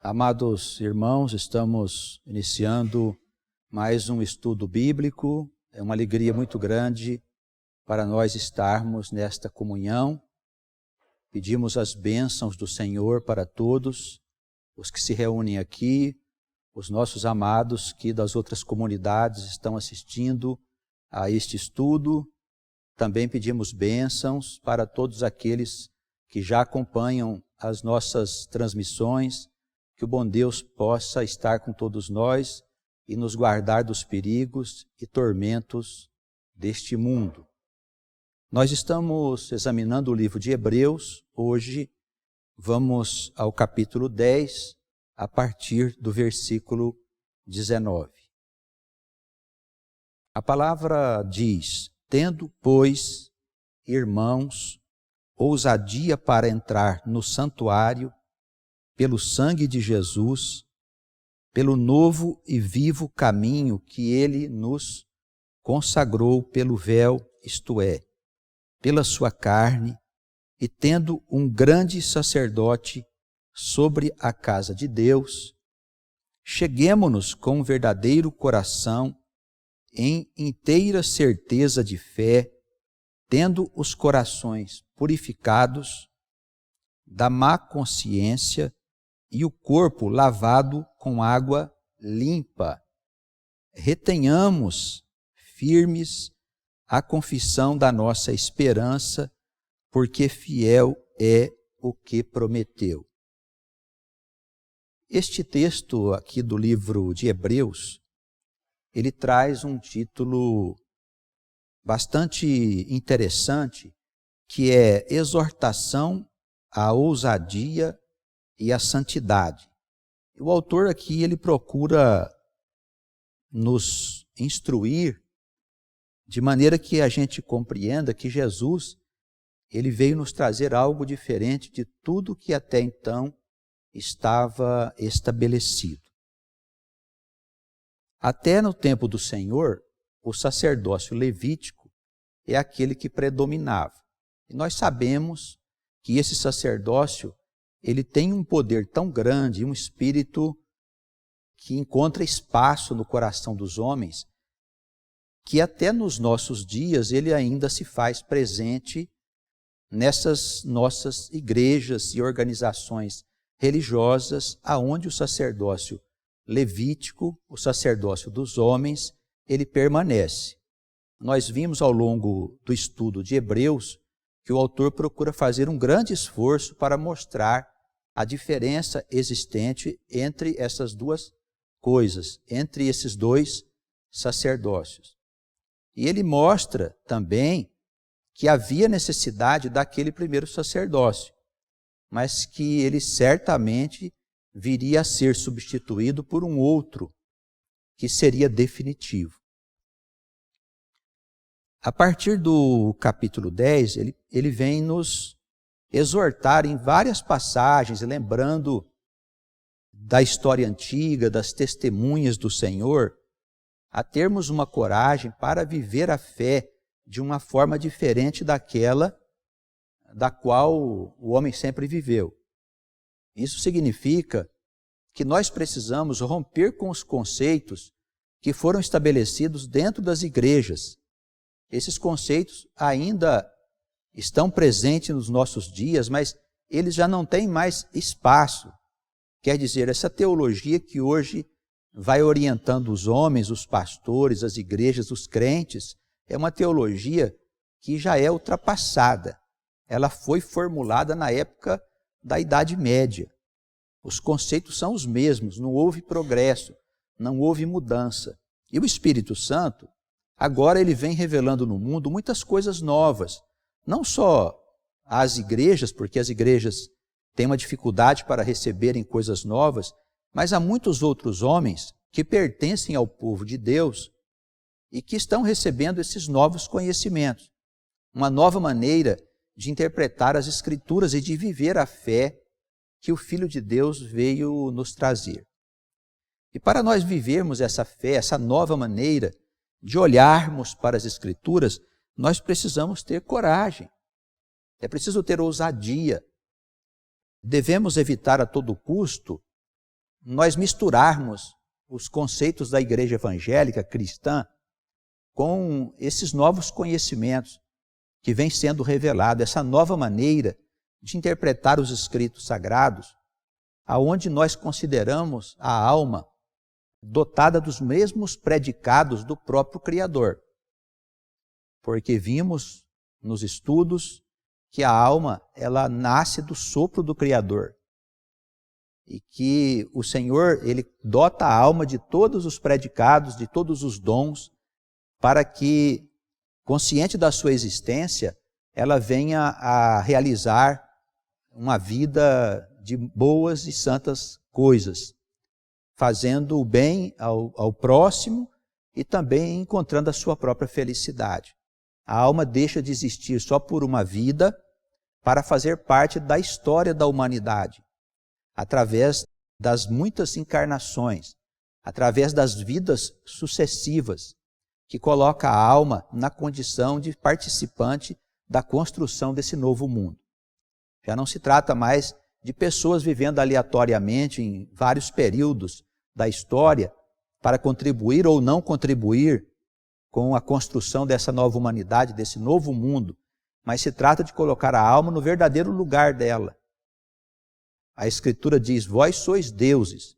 Amados irmãos, estamos iniciando mais um estudo bíblico. É uma alegria muito grande para nós estarmos nesta comunhão. Pedimos as bênçãos do Senhor para todos os que se reúnem aqui, os nossos amados que das outras comunidades estão assistindo a este estudo. Também pedimos bênçãos para todos aqueles que já acompanham as nossas transmissões. Que o bom Deus possa estar com todos nós e nos guardar dos perigos e tormentos deste mundo. Nós estamos examinando o livro de Hebreus. Hoje vamos ao capítulo 10, a partir do versículo 19. A palavra diz: tendo, pois, irmãos, ousadia para entrar no santuário, pelo sangue de Jesus, pelo novo e vivo caminho que Ele nos consagrou pelo véu, isto é, pela sua carne, e tendo um grande sacerdote sobre a casa de Deus, cheguemo-nos com um verdadeiro coração, em inteira certeza de fé, tendo os corações purificados da má consciência e o corpo lavado com água limpa. Retenhamos firmes a confissão da nossa esperança, porque fiel é o que prometeu. Este texto aqui do livro de Hebreus, ele traz um título bastante interessante, que é Exortação à ousadia e a santidade. O autor aqui, ele procura nos instruir de maneira que a gente compreenda que Jesus, ele veio nos trazer algo diferente de tudo que até então estava estabelecido. Até no tempo do Senhor, o sacerdócio levítico é aquele que predominava. E nós sabemos que esse sacerdócio ele tem um poder tão grande, um espírito que encontra espaço no coração dos homens, que até nos nossos dias ele ainda se faz presente nessas nossas igrejas e organizações religiosas, aonde o sacerdócio levítico, o sacerdócio dos homens, ele permanece. Nós vimos ao longo do estudo de Hebreus que o autor procura fazer um grande esforço para mostrar a diferença existente entre essas duas coisas, entre esses dois sacerdócios. E ele mostra também que havia necessidade daquele primeiro sacerdócio, mas que ele certamente viria a ser substituído por um outro, que seria definitivo. A partir do capítulo 10, ele vem nos exortar em várias passagens, lembrando da história antiga, das testemunhas do Senhor, a termos uma coragem para viver a fé de uma forma diferente daquela da qual o homem sempre viveu. Isso significa que nós precisamos romper com os conceitos que foram estabelecidos dentro das igrejas. Esses conceitos ainda estão presentes nos nossos dias, mas eles já não têm mais espaço. Quer dizer, essa teologia que hoje vai orientando os homens, os pastores, as igrejas, os crentes, é uma teologia que já é ultrapassada. Ela foi formulada na época da Idade Média. Os conceitos são os mesmos, não houve progresso, não houve mudança. E o Espírito Santo, agora ele vem revelando no mundo muitas coisas novas. Não só às igrejas, porque as igrejas têm uma dificuldade para receberem coisas novas, mas há muitos outros homens que pertencem ao povo de Deus e que estão recebendo esses novos conhecimentos. Uma nova maneira de interpretar as Escrituras e de viver a fé que o Filho de Deus veio nos trazer. E para nós vivermos essa fé, essa nova maneira de olharmos para as Escrituras, nós precisamos ter coragem. É preciso ter ousadia. Devemos evitar a todo custo nós misturarmos os conceitos da igreja evangélica cristã com esses novos conhecimentos que vêm sendo revelados, essa nova maneira de interpretar os escritos sagrados, aonde nós consideramos a alma dotada dos mesmos predicados do próprio Criador. Porque vimos nos estudos que a alma, ela nasce do sopro do Criador. E que o Senhor, Ele dota a alma de todos os predicados, de todos os dons, para que, consciente da sua existência, ela venha a realizar uma vida de boas e santas coisas, fazendo o bem ao próximo e também encontrando a sua própria felicidade. A alma deixa de existir só por uma vida para fazer parte da história da humanidade, através das muitas encarnações, através das vidas sucessivas, que coloca a alma na condição de participante da construção desse novo mundo. Já não se trata mais de pessoas vivendo aleatoriamente em vários períodos da história para contribuir ou não contribuir com a construção dessa nova humanidade, desse novo mundo, mas se trata de colocar a alma no verdadeiro lugar dela. A Escritura diz, vós sois deuses,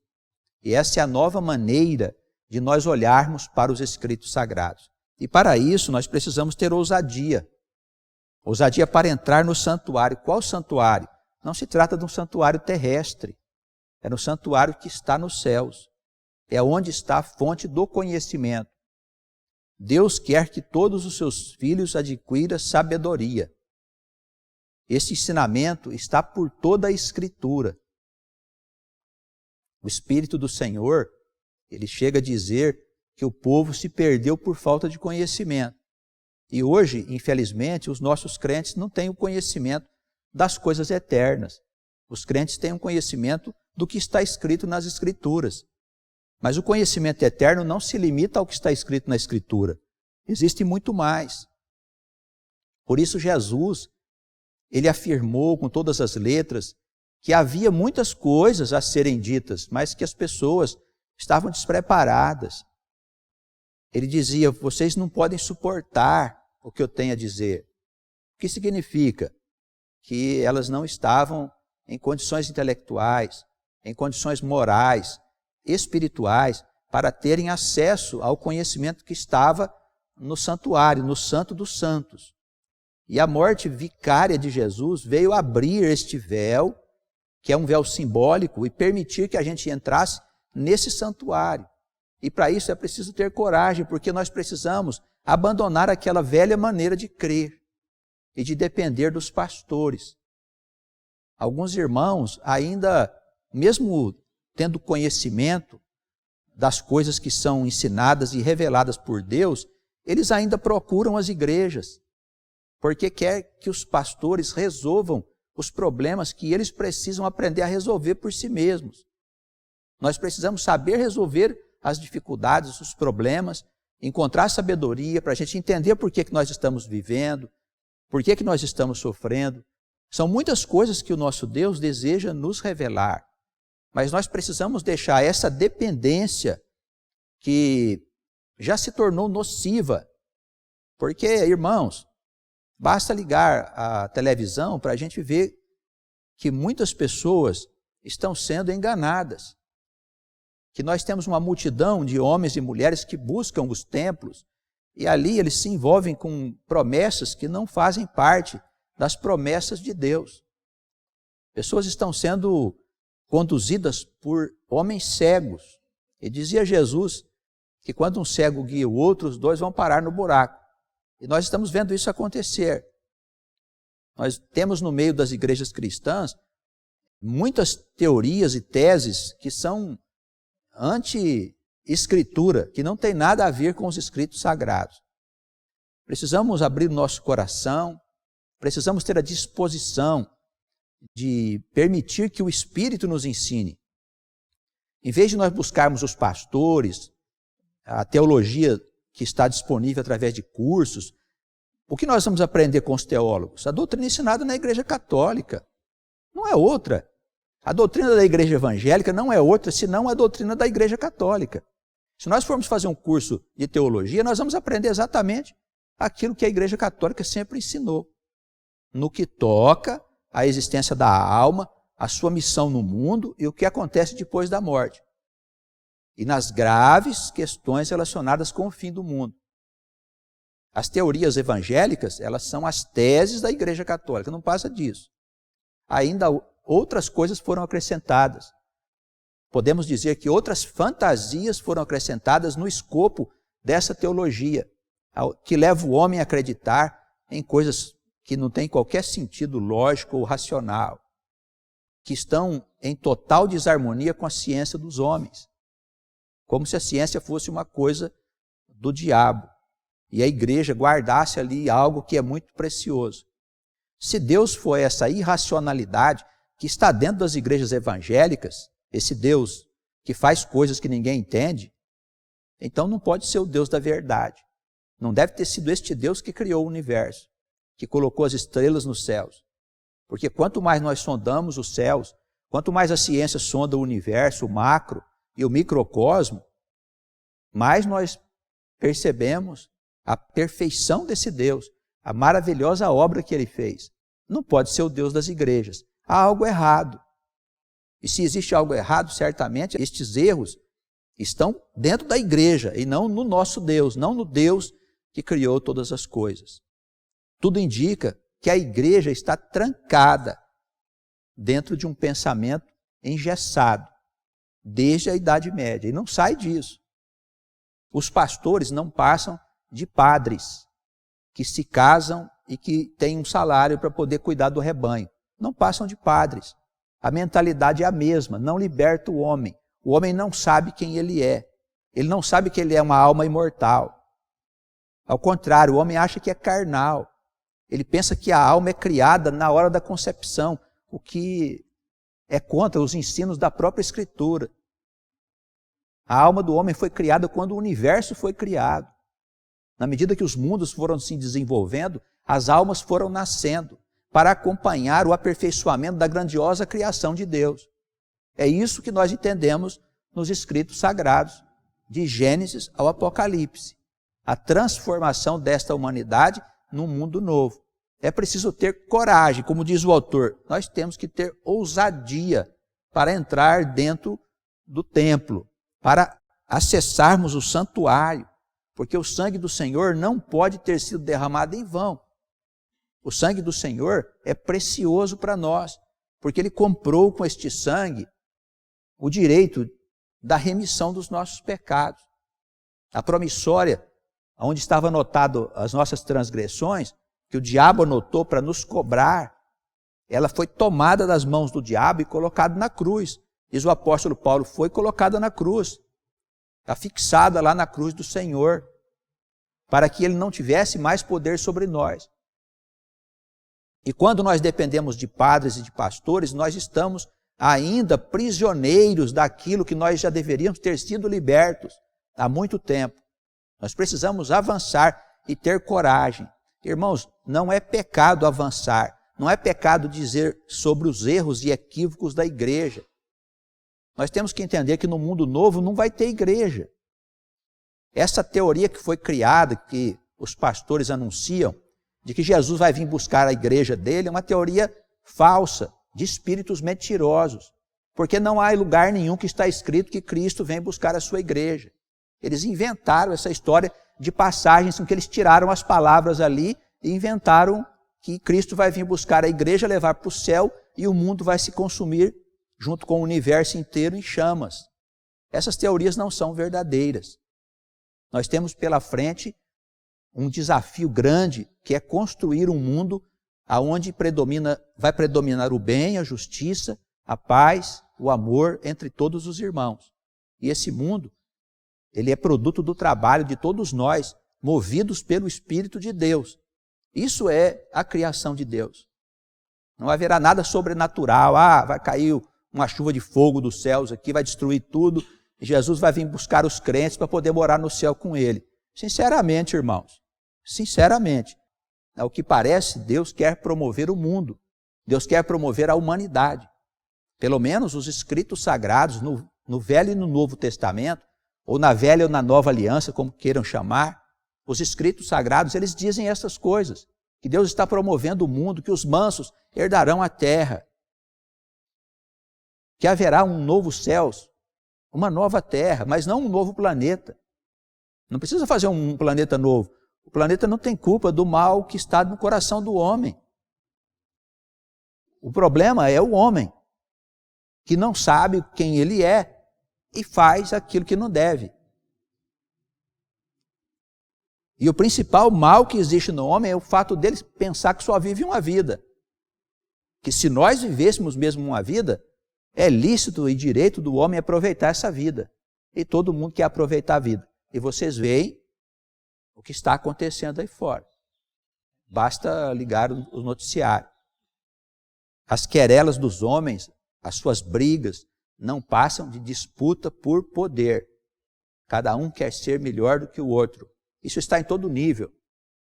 e essa é a nova maneira de nós olharmos para os Escritos sagrados. E para isso nós precisamos ter ousadia. Ousadia para entrar no santuário. Qual santuário? Não se trata de um santuário terrestre, é no santuário que está nos céus. É onde está a fonte do conhecimento. Deus quer que todos os seus filhos adquiram sabedoria. Esse ensinamento está por toda a Escritura. O Espírito do Senhor, ele chega a dizer que o povo se perdeu por falta de conhecimento. E hoje, infelizmente, os nossos crentes não têm o conhecimento das coisas eternas. Os crentes têm um conhecimento do que está escrito nas Escrituras. Mas o conhecimento eterno não se limita ao que está escrito na Escritura. Existe muito mais. Por isso Jesus, ele afirmou com todas as letras que havia muitas coisas a serem ditas, mas que as pessoas estavam despreparadas. Ele dizia, vocês não podem suportar o que eu tenho a dizer. O que significa? Que elas não estavam em condições intelectuais, em condições morais, espirituais, para terem acesso ao conhecimento que estava no santuário, no Santo dos Santos. E a morte vicária de Jesus veio abrir este véu, que é um véu simbólico, e permitir que a gente entrasse nesse santuário. E para isso é preciso ter coragem, porque nós precisamos abandonar aquela velha maneira de crer e de depender dos pastores. Alguns irmãos ainda, mesmo tendo conhecimento das coisas que são ensinadas e reveladas por Deus, eles ainda procuram as igrejas, porque quer que os pastores resolvam os problemas que eles precisam aprender a resolver por si mesmos. Nós precisamos saber resolver as dificuldades, os problemas, encontrar sabedoria para a gente entender por que nós estamos vivendo, por que nós estamos sofrendo. São muitas coisas que o nosso Deus deseja nos revelar. Mas nós precisamos deixar essa dependência que já se tornou nociva. Porque, irmãos, basta ligar a televisão para a gente ver que muitas pessoas estão sendo enganadas. Que nós temos uma multidão de homens e mulheres que buscam os templos e ali eles se envolvem com promessas que não fazem parte das promessas de Deus. Pessoas estão sendo conduzidas por homens cegos. E dizia Jesus que quando um cego guia o outro, os dois vão parar no buraco. E nós estamos vendo isso acontecer. Nós temos no meio das igrejas cristãs muitas teorias e teses que são anti-escritura, que não tem nada a ver com os escritos sagrados. Precisamos abrir o nosso coração, precisamos ter a disposição de permitir que o Espírito nos ensine. Em vez de nós buscarmos os pastores, a teologia que está disponível através de cursos, o que nós vamos aprender com os teólogos? A doutrina ensinada na Igreja Católica. Não é outra. A doutrina da igreja evangélica não é outra senão a doutrina da igreja católica. Se nós formos fazer um curso de teologia, nós vamos aprender exatamente aquilo que a igreja católica sempre ensinou, no que toca à existência da alma, a sua missão no mundo e o que acontece depois da morte. E nas graves questões relacionadas com o fim do mundo. As teorias evangélicas, elas são as teses da igreja católica, não passa disso. Ainda outras coisas foram acrescentadas. Podemos dizer que outras fantasias foram acrescentadas no escopo dessa teologia, que leva o homem a acreditar em coisas que não têm qualquer sentido lógico ou racional, que estão em total desarmonia com a ciência dos homens, como se a ciência fosse uma coisa do diabo e a igreja guardasse ali algo que é muito precioso. Se Deus for essa irracionalidade que está dentro das igrejas evangélicas, esse Deus que faz coisas que ninguém entende, então não pode ser o Deus da verdade. Não deve ter sido este Deus que criou o universo, que colocou as estrelas nos céus. Porque quanto mais nós sondamos os céus, quanto mais a ciência sonda o universo, o macro e o microcosmo, mais nós percebemos a perfeição desse Deus, a maravilhosa obra que ele fez. Não pode ser o Deus das igrejas. Há algo errado. E se existe algo errado, certamente estes erros estão dentro da igreja e não no nosso Deus, não no Deus que criou todas as coisas. Tudo indica que a igreja está trancada dentro de um pensamento engessado, desde a Idade Média, e não sai disso. Os pastores não passam de padres que se casam e que têm um salário para poder cuidar do rebanho. Não passam de padres. A mentalidade é a mesma, não liberta o homem. O homem não sabe quem ele é. Ele não sabe que ele é uma alma imortal. Ao contrário, o homem acha que é carnal. Ele pensa que a alma é criada na hora da concepção, o que é contra os ensinos da própria Escritura. A alma do homem foi criada quando o universo foi criado. Na medida que os mundos foram se desenvolvendo, as almas foram nascendo para acompanhar o aperfeiçoamento da grandiosa criação de Deus. É isso que nós entendemos nos escritos sagrados, de Gênesis ao Apocalipse. A transformação desta humanidade num mundo novo. É preciso ter coragem, como diz o autor, nós temos que ter ousadia para entrar dentro do templo, para acessarmos o santuário, porque o sangue do Senhor não pode ter sido derramado em vão. O sangue do Senhor é precioso para nós, porque Ele comprou com este sangue o direito da remissão dos nossos pecados. A promissória, onde estava anotado as nossas transgressões, que o diabo anotou para nos cobrar, ela foi tomada das mãos do diabo e colocada na cruz. Diz o apóstolo Paulo, foi colocada na cruz, está fixada lá na cruz do Senhor, para que Ele não tivesse mais poder sobre nós. E quando nós dependemos de padres e de pastores, nós estamos ainda prisioneiros daquilo que nós já deveríamos ter sido libertos há muito tempo. Nós precisamos avançar e ter coragem. Irmãos, não é pecado avançar, não é pecado dizer sobre os erros e equívocos da igreja. Nós temos que entender que no mundo novo não vai ter igreja. Essa teoria que foi criada, que os pastores anunciam, de que Jesus vai vir buscar a igreja dele, é uma teoria falsa, de espíritos mentirosos, porque não há lugar nenhum que está escrito que Cristo vem buscar a sua igreja. Eles inventaram essa história de passagens em que eles tiraram as palavras ali e inventaram que Cristo vai vir buscar a igreja, levar para o céu e o mundo vai se consumir junto com o universo inteiro em chamas. Essas teorias não são verdadeiras. Nós temos pela frente um desafio grande, que é construir um mundo onde vai predominar o bem, a justiça, a paz, o amor entre todos os irmãos. E esse mundo, ele é produto do trabalho de todos nós, movidos pelo Espírito de Deus. Isso é a criação de Deus. Não haverá nada sobrenatural, vai cair uma chuva de fogo dos céus aqui, vai destruir tudo, e Jesus vai vir buscar os crentes para poder morar no céu com Ele. Sinceramente, irmãos, sinceramente, ao que parece, Deus quer promover o mundo, Deus quer promover a humanidade. Pelo menos os escritos sagrados no Velho e no Novo Testamento, ou na Velha ou na Nova Aliança, como queiram chamar, os escritos sagrados, eles dizem essas coisas, que Deus está promovendo o mundo, que os mansos herdarão a terra, que haverá um novo céus, uma nova terra, mas não um novo planeta. Não precisa fazer um planeta novo. O planeta não tem culpa do mal que está no coração do homem. O problema é o homem, que não sabe quem ele é e faz aquilo que não deve. E o principal mal que existe no homem é o fato dele pensar que só vive uma vida. Que se nós vivêssemos mesmo uma vida, é lícito e direito do homem aproveitar essa vida. E todo mundo quer aproveitar a vida. E vocês veem o que está acontecendo aí fora. Basta ligar o noticiário. As querelas dos homens, as suas brigas, não passam de disputa por poder. Cada um quer ser melhor do que o outro. Isso está em todo nível.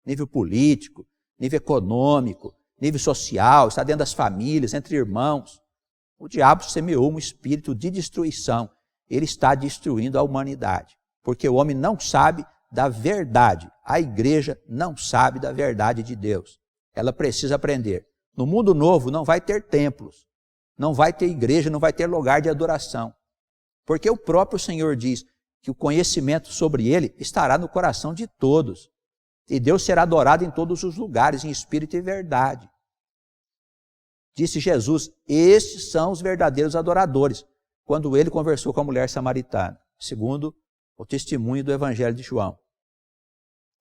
Nível político, nível econômico, nível social, está dentro das famílias, entre irmãos. O diabo semeou um espírito de destruição. Ele está destruindo a humanidade. Porque o homem não sabe da verdade. A igreja não sabe da verdade de Deus. Ela precisa aprender. No mundo novo não vai ter templos, não vai ter igreja, não vai ter lugar de adoração. Porque o próprio Senhor diz que o conhecimento sobre ele estará no coração de todos. E Deus será adorado em todos os lugares, em espírito e verdade. Disse Jesus, estes são os verdadeiros adoradores, quando ele conversou com a mulher samaritana, segundo o testemunho do Evangelho de João.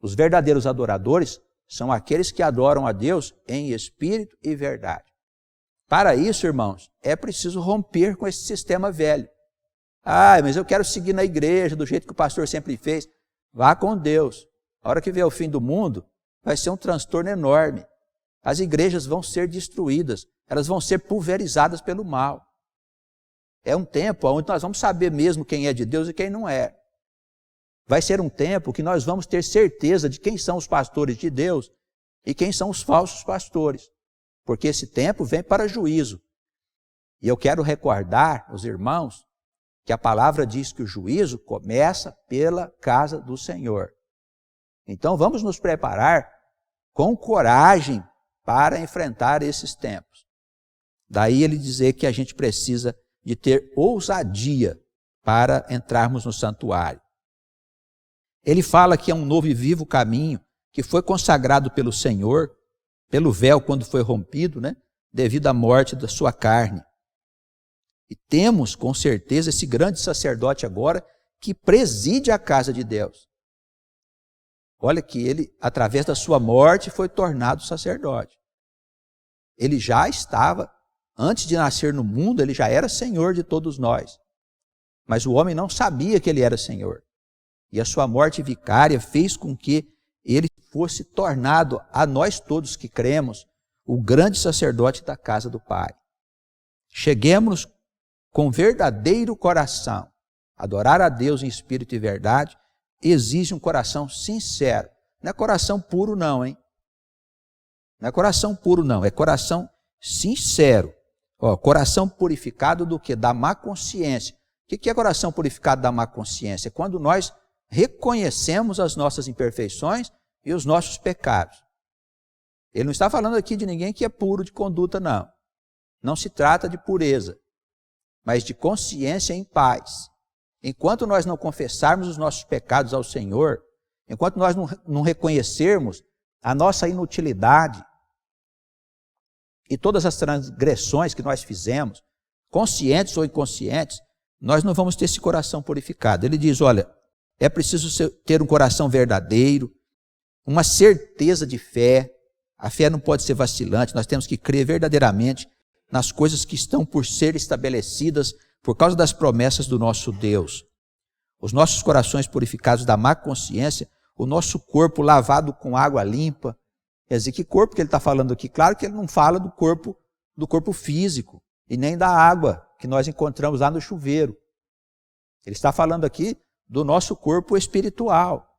Os verdadeiros adoradores são aqueles que adoram a Deus em espírito e verdade. Para isso, irmãos, é preciso romper com esse sistema velho. Mas eu quero seguir na igreja do jeito que o pastor sempre fez. Vá com Deus. A hora que vier o fim do mundo, vai ser um transtorno enorme. As igrejas vão ser destruídas, elas vão ser pulverizadas pelo mal. É um tempo onde nós vamos saber mesmo quem é de Deus e quem não é. Vai ser um tempo que nós vamos ter certeza de quem são os pastores de Deus e quem são os falsos pastores. Porque esse tempo vem para juízo. E eu quero recordar os irmãos que a palavra diz que o juízo começa pela casa do Senhor. Então vamos nos preparar com coragem para enfrentar esses tempos. Daí ele dizer que a gente precisa de ter ousadia para entrarmos no santuário. Ele fala que é um novo e vivo caminho que foi consagrado pelo Senhor, pelo véu quando foi rompido, devido à morte da sua carne. E temos, com certeza, esse grande sacerdote agora que preside a casa de Deus. Olha que ele, através da sua morte, foi tornado sacerdote. Ele já estava, antes de nascer no mundo, ele já era Senhor de todos nós. Mas o homem não sabia que ele era Senhor. E a sua morte vicária fez com que ele fosse tornado, a nós todos que cremos, o grande sacerdote da casa do Pai. Cheguemos com verdadeiro coração. Adorar a Deus em espírito e verdade exige um coração sincero. Não é coração puro não, hein? Não é coração puro não, é coração sincero. Coração purificado do quê? Da má consciência. O que é coração purificado da má consciência? É quando nós reconhecemos as nossas imperfeições e os nossos pecados. Ele não está falando aqui de ninguém que é puro de conduta, não. Não se trata de pureza, mas de consciência em paz. Enquanto nós não confessarmos os nossos pecados ao Senhor, enquanto nós não reconhecermos a nossa inutilidade e todas as transgressões que nós fizemos, conscientes ou inconscientes, nós não vamos ter esse coração purificado. Ele diz, olha, é preciso ter um coração verdadeiro, uma certeza de fé. A fé não pode ser vacilante, nós temos que crer verdadeiramente nas coisas que estão por ser estabelecidas por causa das promessas do nosso Deus. Os nossos corações purificados da má consciência, o nosso corpo lavado com água limpa. Quer dizer, que corpo que ele está falando aqui? Claro que ele não fala do corpo físico e nem da água que nós encontramos lá no chuveiro. Ele está falando aqui do nosso corpo espiritual.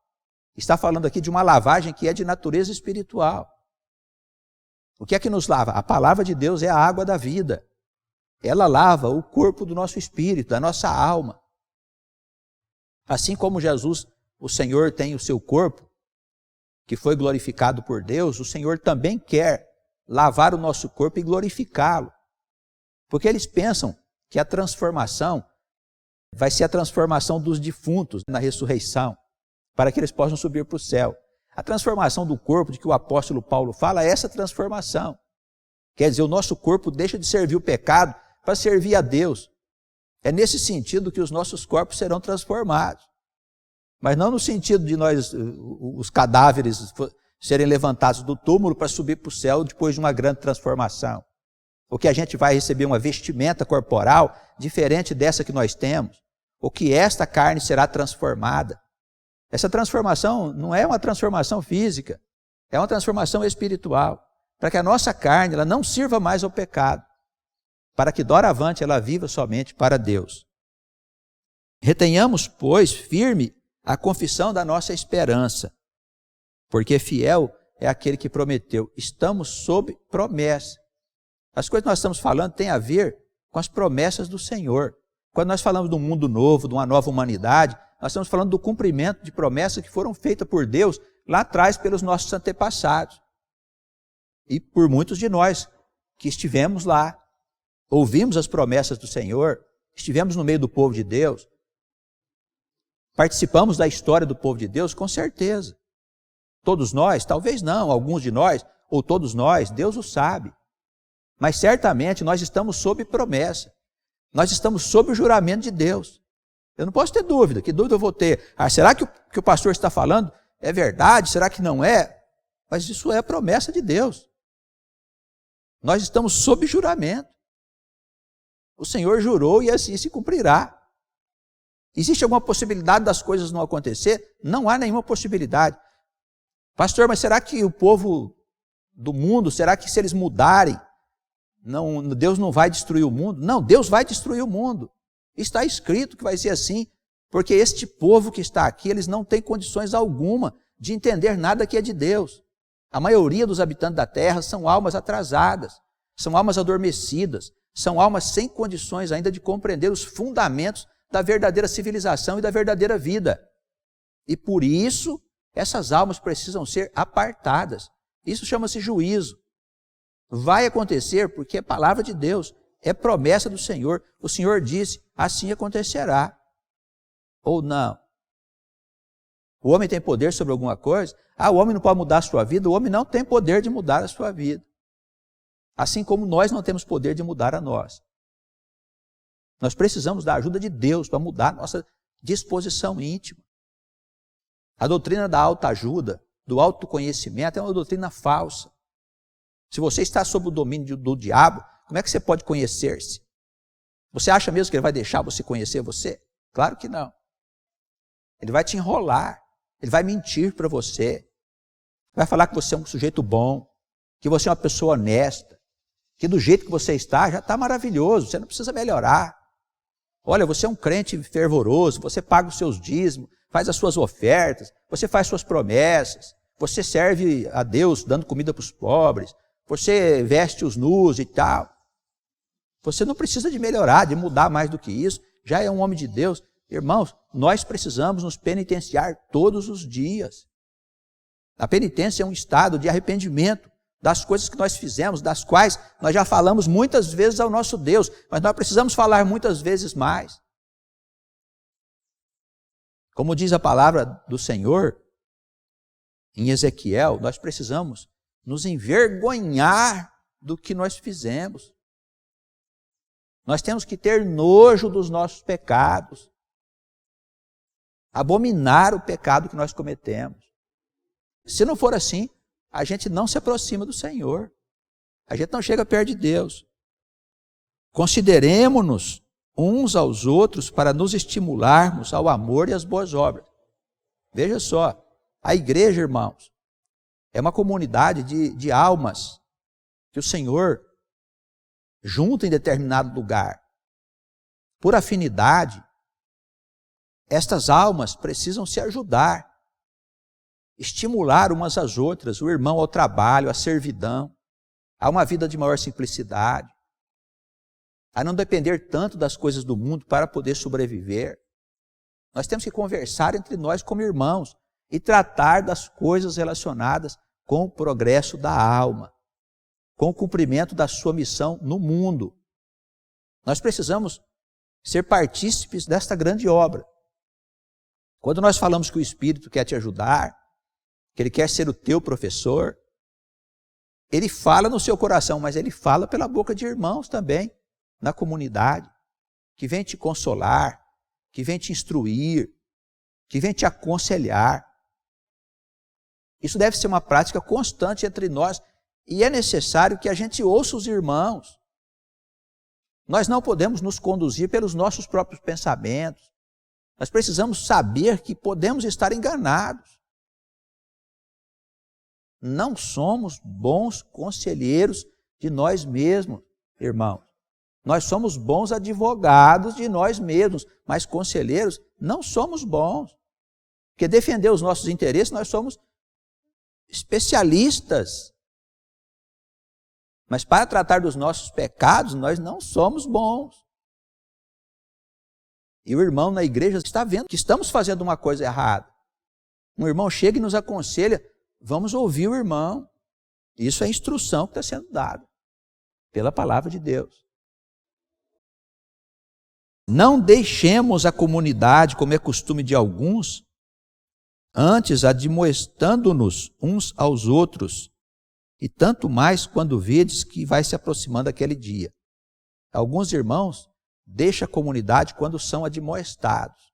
Está falando aqui de uma lavagem que é de natureza espiritual. O que é que nos lava? A palavra de Deus é a água da vida. ela lava o corpo do nosso espírito, da nossa alma. Assim como Jesus, o Senhor, tem o seu corpo, que foi glorificado por Deus, o Senhor também quer lavar o nosso corpo e glorificá-lo. Porque eles pensam que a transformação vai ser a transformação dos defuntos na ressurreição, para que eles possam subir para o céu. A transformação do corpo de que o apóstolo Paulo fala é essa transformação. Quer dizer, o nosso corpo deixa de servir o pecado para servir a Deus. É nesse sentido que os nossos corpos serão transformados. Mas não no sentido de nós, os cadáveres, serem levantados do túmulo para subir para o céu depois de uma grande transformação. Ou que a gente vai receber uma vestimenta corporal diferente dessa que nós temos. Ou que esta carne será transformada. Essa transformação não é uma transformação física, é uma transformação espiritual. Para que a nossa carne ela não sirva mais ao pecado. Para que doravante ela viva somente para Deus. Retenhamos, pois, firme a confissão da nossa esperança, porque fiel é aquele que prometeu. Estamos sob promessa. As coisas que nós estamos falando têm a ver com as promessas do Senhor. Quando nós falamos de um mundo novo, de uma nova humanidade, nós estamos falando do cumprimento de promessas que foram feitas por Deus lá atrás pelos nossos antepassados. E por muitos de nós que estivemos lá, ouvimos as promessas do Senhor, estivemos no meio do povo de Deus, participamos da história do povo de Deus, com certeza. Todos nós, talvez não, alguns de nós, ou todos nós, Deus o sabe. Mas certamente nós estamos sob promessa. Nós estamos sob o juramento de Deus. Eu não posso ter dúvida. Que dúvida eu vou ter? Será que o pastor está falando é verdade? Será que não é? Mas isso é a promessa de Deus. Nós estamos sob juramento. O Senhor jurou e assim se cumprirá. Existe alguma possibilidade das coisas não acontecer? Não há nenhuma possibilidade. Pastor, mas será que o povo do mundo, será que se eles mudarem, Deus não vai destruir o mundo? Não, Deus vai destruir o mundo. Está escrito que vai ser assim, porque este povo que está aqui, eles não têm condições alguma de entender nada que é de Deus. A maioria dos habitantes da terra são almas atrasadas, são almas adormecidas, são almas sem condições ainda de compreender os fundamentos da verdadeira civilização e da verdadeira vida. E por isso, essas almas precisam ser apartadas. Isso chama-se juízo. Vai acontecer porque é palavra de Deus, é promessa do Senhor. O Senhor disse, assim acontecerá. Ou não? O homem tem poder sobre alguma coisa? O homem não pode mudar a sua vida? O homem não tem poder de mudar a sua vida. Assim como nós não temos poder de mudar a nós. Nós precisamos da ajuda de Deus para mudar a nossa disposição íntima. A doutrina da autoajuda, do autoconhecimento, é uma doutrina falsa. Se você está sob o domínio do diabo, como é que você pode conhecer-se? Você acha mesmo que ele vai deixar você conhecer você? Claro que não. Ele vai te enrolar, ele vai mentir para você, vai falar que você é um sujeito bom, que você é uma pessoa honesta, que do jeito que você está já está maravilhoso, você não precisa melhorar. Olha, você é um crente fervoroso, você paga os seus dízimos, faz as suas ofertas, você faz suas promessas, você serve a Deus dando comida para os pobres, você veste os nus e tal. Você não precisa de melhorar, de mudar mais do que isso, já é um homem de Deus. Irmãos, nós precisamos nos penitenciar todos os dias. A penitência é um estado de arrependimento das coisas que nós fizemos, das quais nós já falamos muitas vezes ao nosso Deus, mas nós precisamos falar muitas vezes mais. Como diz a palavra do Senhor, em Ezequiel, nós precisamos nos envergonhar do que nós fizemos. Nós temos que ter nojo dos nossos pecados, abominar o pecado que nós cometemos. Se não for assim, a gente não se aproxima do Senhor. A gente não chega perto de Deus. Consideremo-nos uns aos outros para nos estimularmos ao amor e às boas obras. Veja só, a igreja, irmãos, é uma comunidade de almas que o Senhor junta em determinado lugar. Por afinidade, estas almas precisam se ajudar, estimular umas às outras, o irmão ao trabalho, à servidão, a uma vida de maior simplicidade. a não depender tanto das coisas do mundo para poder sobreviver. Nós temos que conversar entre nós como irmãos e tratar das coisas relacionadas com o progresso da alma, com o cumprimento da sua missão no mundo. Nós precisamos ser partícipes desta grande obra. Quando nós falamos que o Espírito quer te ajudar, que Ele quer ser o teu professor, Ele fala no seu coração, mas Ele fala pela boca de irmãos também, na comunidade, que vem te consolar, que vem te instruir, que vem te aconselhar. Isso deve ser uma prática constante entre nós e é necessário que a gente ouça os irmãos. Nós não podemos nos conduzir pelos nossos próprios pensamentos. Nós precisamos saber que podemos estar enganados. Não somos bons conselheiros de nós mesmos, irmãos. Nós somos bons advogados de nós mesmos, mas conselheiros não somos bons. Porque defender os nossos interesses, nós somos especialistas. Mas para tratar dos nossos pecados, nós não somos bons. E o irmão na igreja está vendo que estamos fazendo uma coisa errada. Um irmão chega e nos aconselha, vamos ouvir o irmão. Isso é a instrução que está sendo dada pela palavra de Deus. Não deixemos a comunidade, como é costume de alguns, antes admoestando-nos uns aos outros, e tanto mais quando vedes que vai se aproximando aquele dia. Alguns irmãos deixam a comunidade quando são admoestados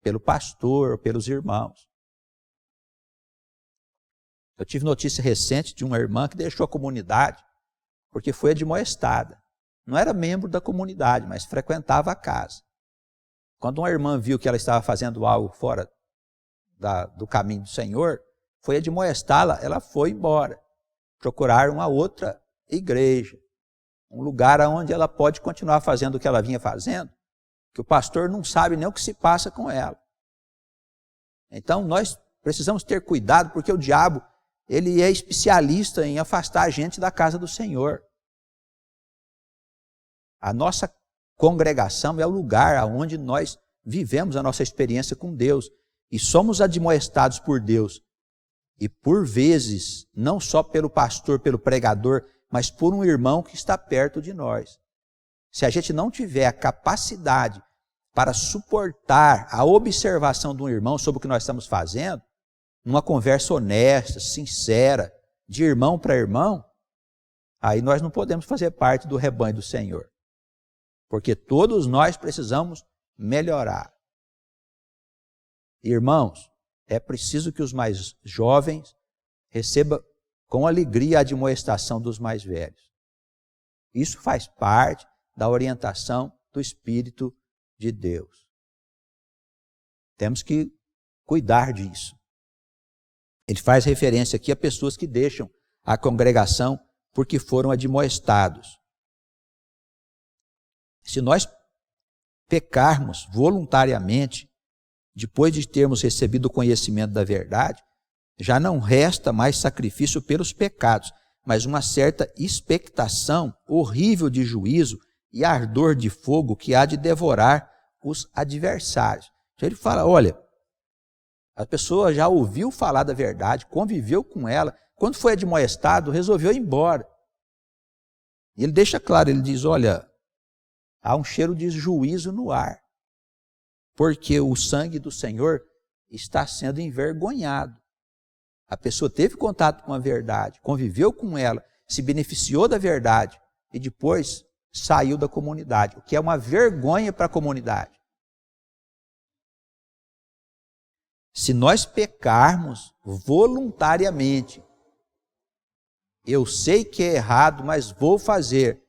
pelo pastor, pelos irmãos. Eu tive notícia recente de uma irmã que deixou a comunidade porque foi admoestada. Não era membro da comunidade, mas frequentava a casa. Quando uma irmã viu que ela estava fazendo algo fora do caminho do Senhor, foi admoestá-la, ela foi embora. Procurar uma outra igreja, um lugar onde ela pode continuar fazendo o que ela vinha fazendo, que o pastor não sabe nem o que se passa com ela. Então nós precisamos ter cuidado, porque o diabo, ele é especialista em afastar a gente da casa do Senhor. A nossa congregação é o lugar onde nós vivemos a nossa experiência com Deus e somos admoestados por Deus. E por vezes, não só pelo pastor, pelo pregador, mas por um irmão que está perto de nós. Se a gente não tiver a capacidade para suportar a observação de um irmão sobre o que nós estamos fazendo, numa conversa honesta, sincera, de irmão para irmão, aí nós não podemos fazer parte do rebanho do Senhor. Porque todos nós precisamos melhorar. Irmãos, é preciso que os mais jovens recebam com alegria a admoestação dos mais velhos. Isso faz parte da orientação do Espírito de Deus. Temos que cuidar disso. Ele faz referência aqui a pessoas que deixam a congregação porque foram admoestados. Se nós pecarmos voluntariamente, depois de termos recebido o conhecimento da verdade, já não resta mais sacrifício pelos pecados, mas uma certa expectação horrível de juízo e ardor de fogo que há de devorar os adversários. Então ele fala, olha, a pessoa já ouviu falar da verdade, conviveu com ela, quando foi admoestado, resolveu ir embora. E ele deixa claro, ele diz, olha, há um cheiro de juízo no ar, porque o sangue do Senhor está sendo envergonhado. A pessoa teve contato com a verdade, conviveu com ela, se beneficiou da verdade e depois saiu da comunidade, o que é uma vergonha para a comunidade. Se nós pecarmos voluntariamente, eu sei que é errado, mas vou fazer,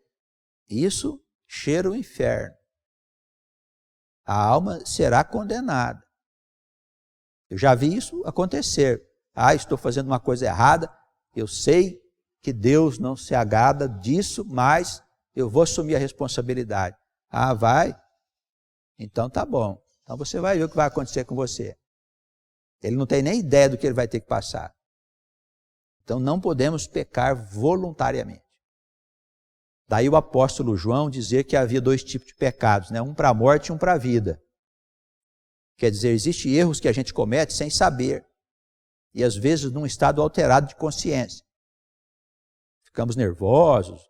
isso cheira o inferno. A alma será condenada. Eu já vi isso acontecer. Estou fazendo uma coisa errada, eu sei que Deus não se agrada disso, mas eu vou assumir a responsabilidade. Vai? Então tá bom. Então você vai ver o que vai acontecer com você. Ele não tem nem ideia do que ele vai ter que passar. Então não podemos pecar voluntariamente. Daí o apóstolo João dizer que havia 2 tipos de pecados, né? Um para a morte e um para a vida. Quer dizer, existem erros que a gente comete sem saber. E às vezes num estado alterado de consciência. Ficamos nervosos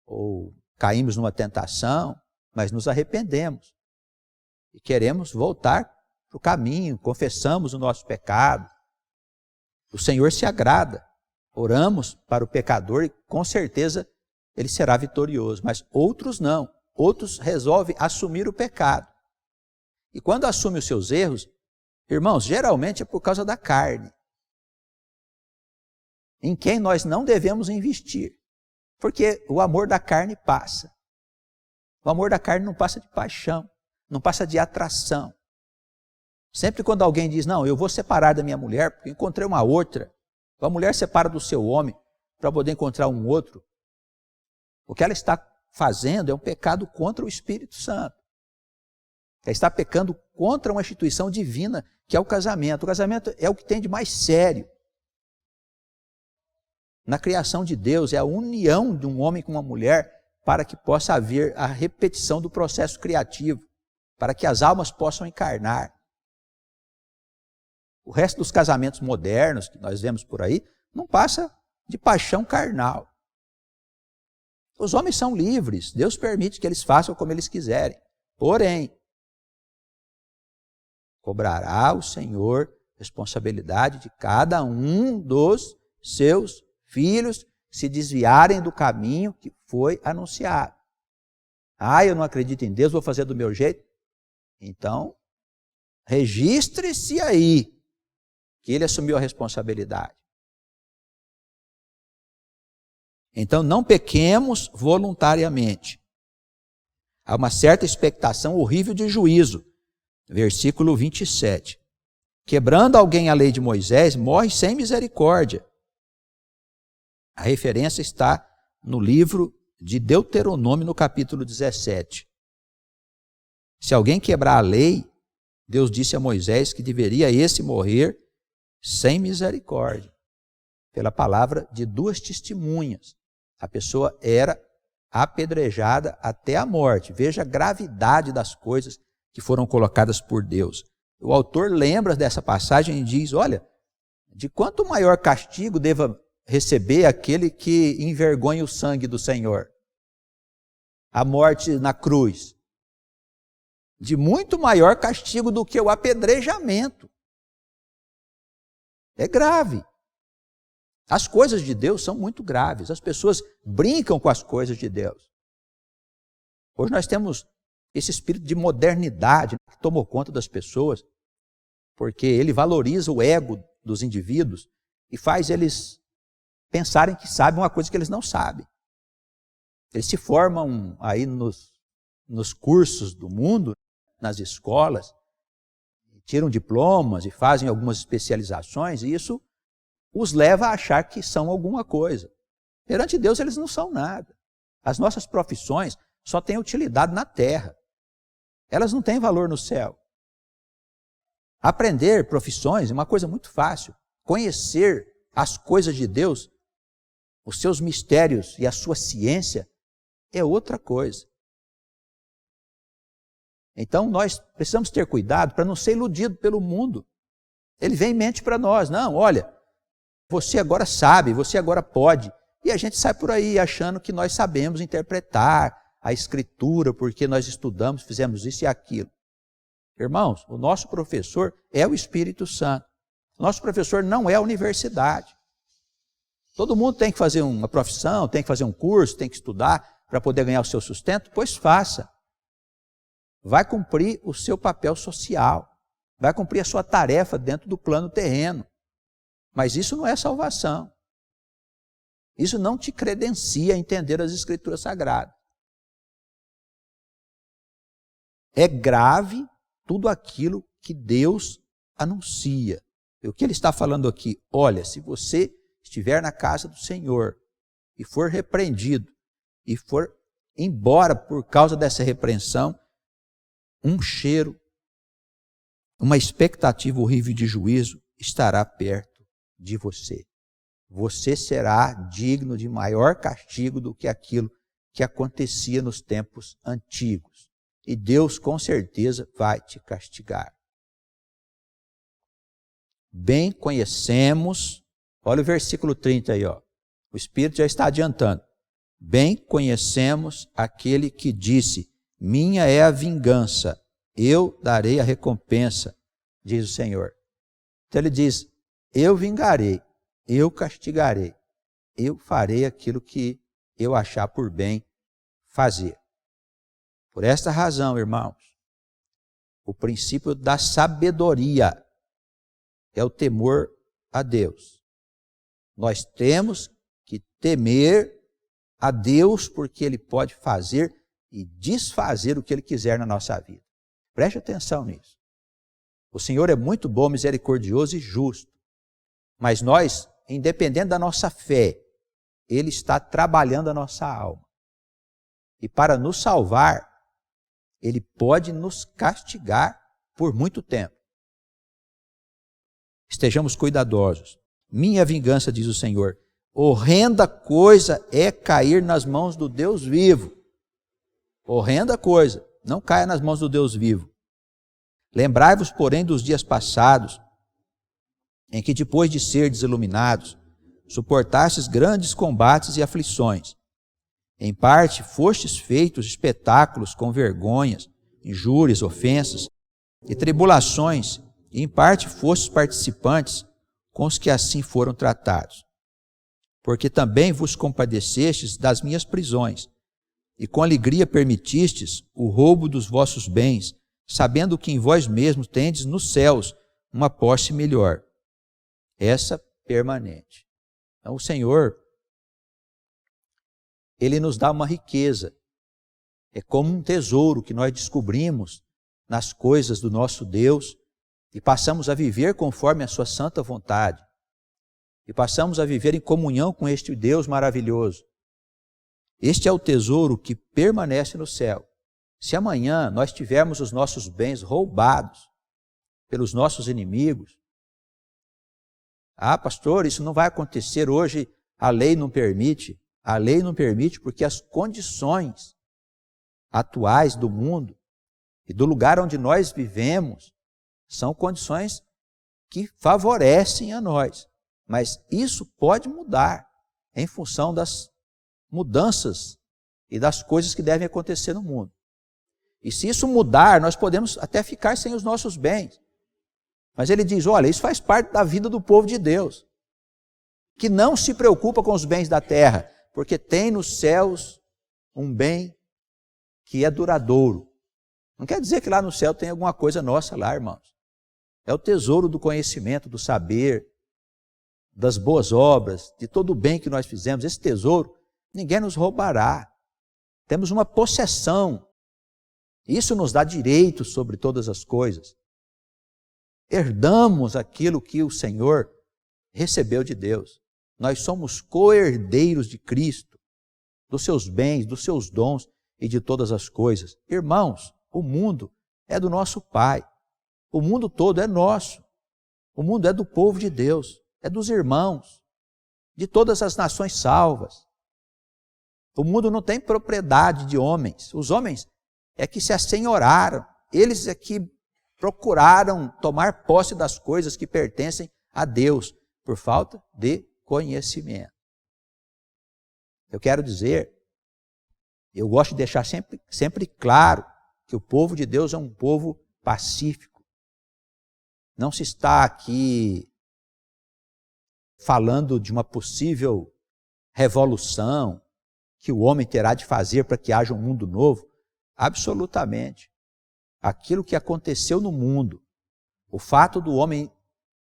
ou caímos numa tentação, mas nos arrependemos. E queremos voltar para o caminho, confessamos o nosso pecado. O Senhor se agrada. Oramos para o pecador e com certeza ele será vitorioso. Mas outros não. Outros resolvem assumir o pecado. E quando assume os seus erros, irmãos, geralmente é por causa da carne, em quem nós não devemos investir. Porque o amor da carne passa. O amor da carne não passa de paixão, não passa de atração. Sempre quando alguém diz, não, eu vou separar da minha mulher porque encontrei uma outra, a mulher separa do seu homem para poder encontrar um outro. O que ela está fazendo é um pecado contra o Espírito Santo. Ela está pecando contra uma instituição divina, que é o casamento. O casamento é o que tem de mais sério na criação de Deus, é a união de um homem com uma mulher para que possa haver a repetição do processo criativo, para que as almas possam encarnar. O resto dos casamentos modernos que nós vemos por aí não passa de paixão carnal. Os homens são livres, Deus permite que eles façam como eles quiserem. Porém, cobrará o Senhor responsabilidade de cada um dos seus filhos se desviarem do caminho que foi anunciado. Ah, eu não acredito em Deus, vou fazer do meu jeito. Então, registre-se aí que ele assumiu a responsabilidade. Então, não pequemos voluntariamente. Há uma certa expectação horrível de juízo. Versículo 27. Quebrando alguém a lei de Moisés, morre sem misericórdia. A referência está no livro de Deuteronômio, no capítulo 17. Se alguém quebrar a lei, Deus disse a Moisés que deveria esse morrer sem misericórdia, pela palavra de 2 testemunhas. A pessoa era apedrejada até a morte. Veja a gravidade das coisas que foram colocadas por Deus. O autor lembra dessa passagem e diz, olha, de quanto maior castigo deva receber aquele que envergonha o sangue do Senhor. A morte na cruz. De muito maior castigo do que o apedrejamento. É grave. As coisas de Deus são muito graves. As pessoas brincam com as coisas de Deus. Hoje nós temos esse espírito de modernidade que tomou conta das pessoas, porque ele valoriza o ego dos indivíduos e faz eles pensarem que sabem uma coisa que eles não sabem. Eles se formam aí nos cursos do mundo, nas escolas, tiram diplomas e fazem algumas especializações, e isso os leva a achar que são alguma coisa. Perante Deus eles não são nada. As nossas profissões só têm utilidade na terra. Elas não têm valor no céu. Aprender profissões é uma coisa muito fácil. Conhecer as coisas de Deus, os seus mistérios e a sua ciência é outra coisa. Então nós precisamos ter cuidado para não ser iludido pelo mundo. Ele vem e mente para nós. Não, olha, você agora sabe, você agora pode. E a gente sai por aí achando que nós sabemos interpretar a Escritura, porque nós estudamos, fizemos isso e aquilo. Irmãos, o nosso professor é o Espírito Santo. O nosso professor não é a universidade. Todo mundo tem que fazer uma profissão, tem que fazer um curso, tem que estudar para poder ganhar o seu sustento? Pois faça. Vai cumprir o seu papel social. Vai cumprir a sua tarefa dentro do plano terreno. Mas isso não é salvação. Isso não te credencia a entender as Escrituras Sagradas. É grave tudo aquilo que Deus anuncia. E o que ele está falando aqui? Olha, se você estiver na casa do Senhor e for repreendido e for embora por causa dessa repreensão, um cheiro, uma expectativa horrível de juízo estará perto de você. Você será digno de maior castigo do que aquilo que acontecia nos tempos antigos. E Deus com certeza vai te castigar. Bem conhecemos, olha o versículo 30 aí, ó. O Espírito já está adiantando. Bem conhecemos aquele que disse, minha é a vingança, eu darei a recompensa, diz o Senhor. Então ele diz, eu vingarei, eu castigarei, eu farei aquilo que eu achar por bem fazer. Por esta razão, irmãos, o princípio da sabedoria é o temor a Deus. Nós temos que temer a Deus porque Ele pode fazer e desfazer o que Ele quiser na nossa vida. Preste atenção nisso. O Senhor é muito bom, misericordioso e justo. Mas nós, independente da nossa fé, Ele está trabalhando a nossa alma. E para nos salvar, Ele pode nos castigar por muito tempo. Estejamos cuidadosos. Minha vingança, diz o Senhor, horrenda coisa é cair nas mãos do Deus vivo. Horrenda coisa, não caia nas mãos do Deus vivo. Lembrai-vos, porém, dos dias passados, em que depois de serdes iluminados, suportastes grandes combates e aflições. Em parte, fostes feitos espetáculos com vergonhas, injúrias, ofensas e tribulações, e em parte fostes participantes com os que assim foram tratados. Porque também vos compadecestes das minhas prisões, e com alegria permitistes o roubo dos vossos bens, sabendo que em vós mesmos tendes nos céus uma posse melhor, essa permanente. Então o Senhor, Ele nos dá uma riqueza, é como um tesouro que nós descobrimos nas coisas do nosso Deus e passamos a viver conforme a sua santa vontade. E passamos a viver em comunhão com este Deus maravilhoso. Este é o tesouro que permanece no céu. Se amanhã nós tivermos os nossos bens roubados pelos nossos inimigos, pastor, isso não vai acontecer hoje, a lei não permite. A lei não permite porque as condições atuais do mundo e do lugar onde nós vivemos são condições que favorecem a nós. Mas isso pode mudar em função das mudanças e das coisas que devem acontecer no mundo. E se isso mudar, nós podemos até ficar sem os nossos bens. Mas ele diz, olha, isso faz parte da vida do povo de Deus, que não se preocupa com os bens da terra, porque tem nos céus um bem que é duradouro. Não quer dizer que lá no céu tem alguma coisa nossa lá, irmãos. É o tesouro do conhecimento, do saber, das boas obras, de todo o bem que nós fizemos. Esse tesouro, ninguém nos roubará. Temos uma possessão. Isso nos dá direito sobre todas as coisas. Herdamos aquilo que o Senhor recebeu de Deus. Nós somos co-herdeiros de Cristo, dos seus bens, dos seus dons e de todas as coisas. Irmãos, o mundo é do nosso Pai. O mundo todo é nosso. O mundo é do povo de Deus, é dos irmãos, de todas as nações salvas. O mundo não tem propriedade de homens. Os homens é que se assenhoraram. Eles é que procuraram tomar posse das coisas que pertencem a Deus, por falta de conhecimento. Eu quero dizer, eu gosto de deixar sempre claro que o povo de Deus é um povo pacífico. Não se está aqui falando de uma possível revolução que o homem terá de fazer para que haja um mundo novo. Absolutamente. Aquilo que aconteceu no mundo, o fato do homem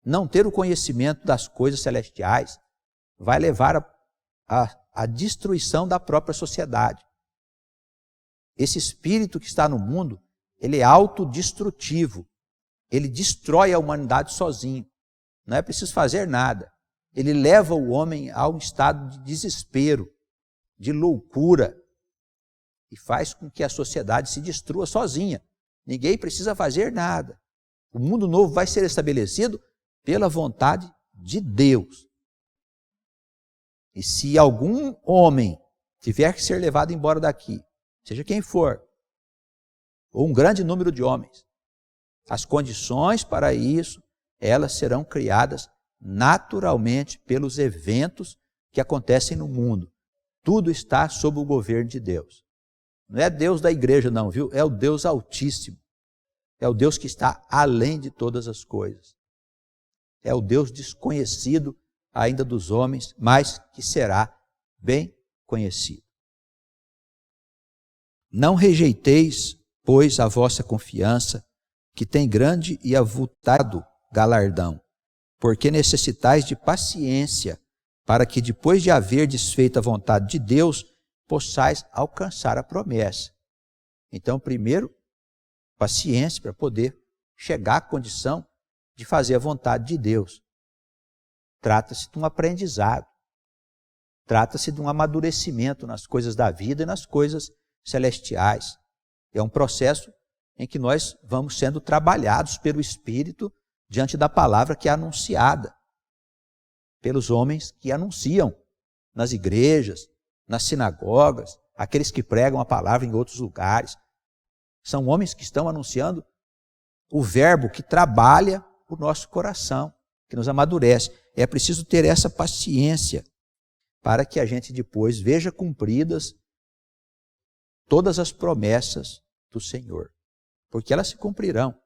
não ter o conhecimento das coisas celestiais, vai levar à destruição da própria sociedade. Esse espírito que está no mundo, ele é autodestrutivo. Ele destrói a humanidade sozinho. Não é preciso fazer nada. Ele leva o homem a um estado de desespero, de loucura, e faz com que a sociedade se destrua sozinha. Ninguém precisa fazer nada. O mundo novo vai ser estabelecido pela vontade de Deus. E se algum homem tiver que ser levado embora daqui, seja quem for, ou um grande número de homens, as condições para isso, elas serão criadas naturalmente pelos eventos que acontecem no mundo. Tudo está sob o governo de Deus. Não é Deus da igreja não, viu? É o Deus Altíssimo. É o Deus que está além de todas as coisas. É o Deus desconhecido ainda dos homens, mas que será bem conhecido. Não rejeiteis, pois, a vossa confiança, que tem grande e avultado galardão, porque necessitais de paciência, para que depois de haver desfeito a vontade de Deus, possais alcançar a promessa. Então, primeiro, paciência para poder chegar à condição de fazer a vontade de Deus. Trata-se de um aprendizado. Trata-se de um amadurecimento nas coisas da vida e nas coisas celestiais. É um processo em que nós vamos sendo trabalhados pelo Espírito diante da palavra que é anunciada pelos homens que anunciam nas igrejas, nas sinagogas, aqueles que pregam a palavra em outros lugares. São homens que estão anunciando o verbo que trabalha o nosso coração, que nos amadurece. É preciso ter essa paciência para que a gente depois veja cumpridas todas as promessas do Senhor, porque elas se cumprirão.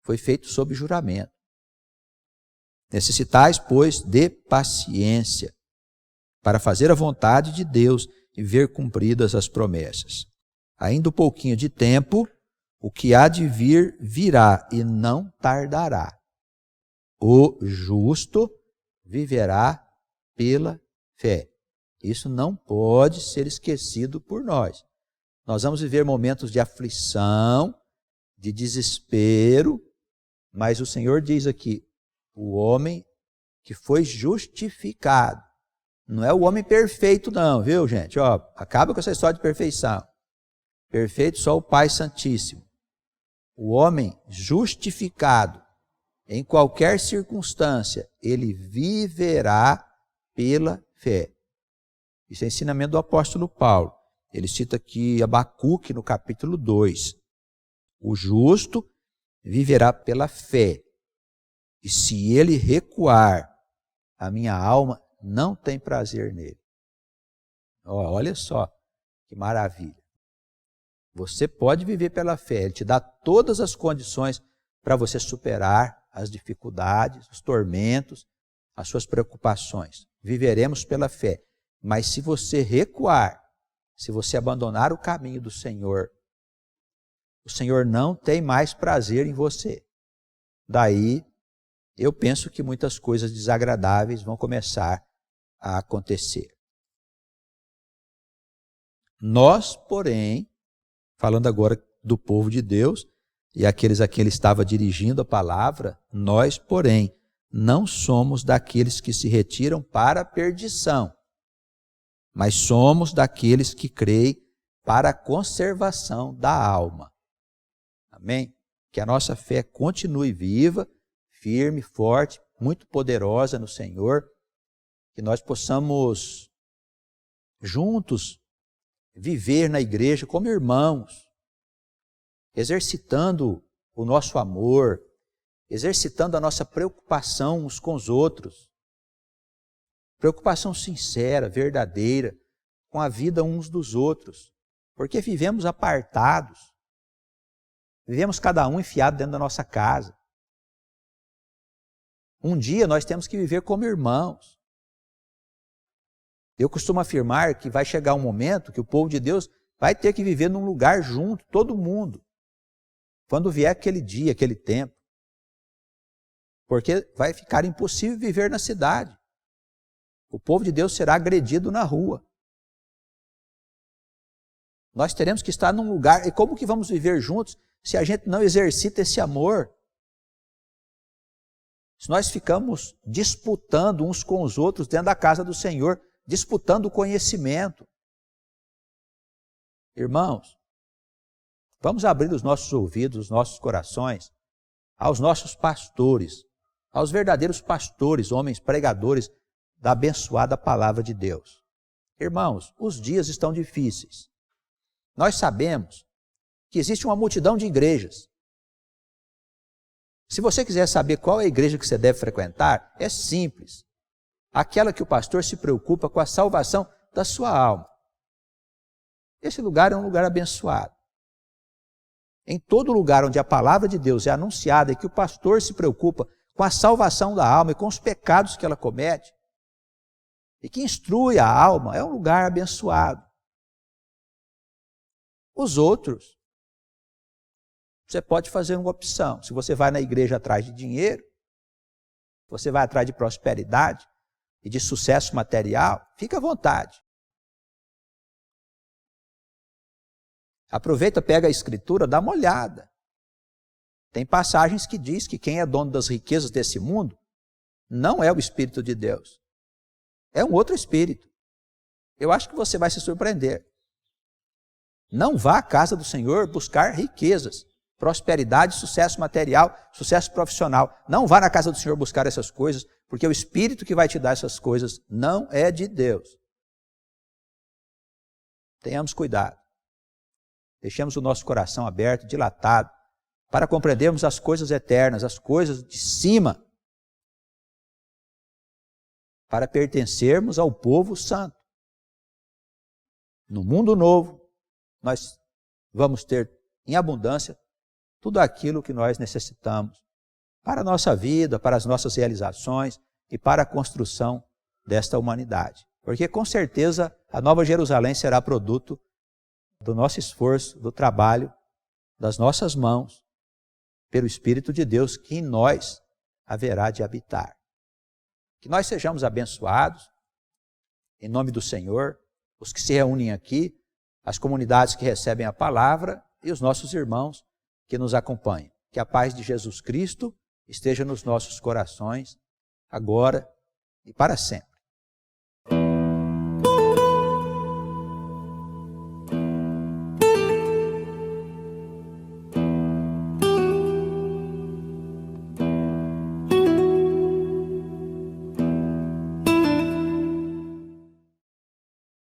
Foi feito sob juramento. Necessitais, pois, de paciência para fazer a vontade de Deus e ver cumpridas as promessas. Ainda um pouquinho de tempo, o que há de vir, virá e não tardará. O justo viverá pela fé. Isso não pode ser esquecido por nós. Nós vamos viver momentos de aflição, de desespero, mas o Senhor diz aqui, o homem que foi justificado. Não é o homem perfeito não, viu gente? Ó, acaba com essa história de perfeição. Perfeito só o Pai Santíssimo. O homem justificado, em qualquer circunstância, ele viverá pela fé. Isso é ensinamento do apóstolo Paulo. Ele cita aqui Abacuque no capítulo 2. O justo viverá pela fé. E se ele recuar, a minha alma não tem prazer nele. Olha só que maravilha. Você pode viver pela fé. Ele te dá todas as condições para você superar as dificuldades, os tormentos, as suas preocupações. Viveremos pela fé. Mas se você recuar, se você abandonar o caminho do Senhor, o Senhor não tem mais prazer em você. Daí, eu penso que muitas coisas desagradáveis vão começar a acontecer. Nós, porém, falando agora do povo de Deus, e aqueles a quem ele estava dirigindo a palavra, nós, porém, não somos daqueles que se retiram para a perdição, mas somos daqueles que creem para a conservação da alma. Amém? Que a nossa fé continue viva, firme, forte, muito poderosa no Senhor, que nós possamos juntos viver na igreja como irmãos, exercitando o nosso amor, exercitando a nossa preocupação uns com os outros, preocupação sincera, verdadeira, com a vida uns dos outros, porque vivemos apartados, vivemos cada um enfiado dentro da nossa casa. Um dia nós temos que viver como irmãos. Eu costumo afirmar que vai chegar um momento que o povo de Deus vai ter que viver num lugar junto, todo mundo, quando vier aquele dia, aquele tempo. Porque vai ficar impossível viver na cidade. O povo de Deus será agredido na rua. Nós teremos que estar num lugar, e como que vamos viver juntos se a gente não exercita esse amor? Se nós ficamos disputando uns com os outros dentro da casa do Senhor, disputando o conhecimento. Irmãos, vamos abrir os nossos ouvidos, os nossos corações, aos nossos pastores, aos verdadeiros pastores, homens pregadores da abençoada palavra de Deus. Irmãos, os dias estão difíceis. Nós sabemos que existe uma multidão de igrejas. Se você quiser saber qual é a igreja que você deve frequentar, é simples. Aquela que o pastor se preocupa com a salvação da sua alma. Esse lugar é um lugar abençoado. Em todo lugar onde a palavra de Deus é anunciada e que o pastor se preocupa com a salvação da alma e com os pecados que ela comete, e que instrui a alma, é um lugar abençoado. Os outros, você pode fazer uma opção. Se você vai na igreja atrás de dinheiro, você vai atrás de prosperidade e de sucesso material, fica à vontade. Aproveita, pega a escritura, dá uma olhada. Tem passagens que diz que quem é dono das riquezas desse mundo não é o Espírito de Deus. É um outro espírito. Eu acho que você vai se surpreender. Não vá à casa do Senhor buscar riquezas, prosperidade, sucesso material, sucesso profissional. Não vá na casa do Senhor buscar essas coisas, porque o Espírito que vai te dar essas coisas não é de Deus. Tenhamos cuidado. Deixemos o nosso coração aberto, dilatado, para compreendermos as coisas eternas, as coisas de cima, para pertencermos ao povo santo. No mundo novo, nós vamos ter em abundância tudo aquilo que nós necessitamos para a nossa vida, para as nossas realizações e para a construção desta humanidade. Porque com certeza a Nova Jerusalém será produto do nosso esforço, do trabalho, das nossas mãos, pelo Espírito de Deus que em nós haverá de habitar. Que nós sejamos abençoados, em nome do Senhor, os que se reúnem aqui, as comunidades que recebem a palavra e os nossos irmãos que nos acompanham. Que a paz de Jesus Cristo esteja nos nossos corações, agora e para sempre.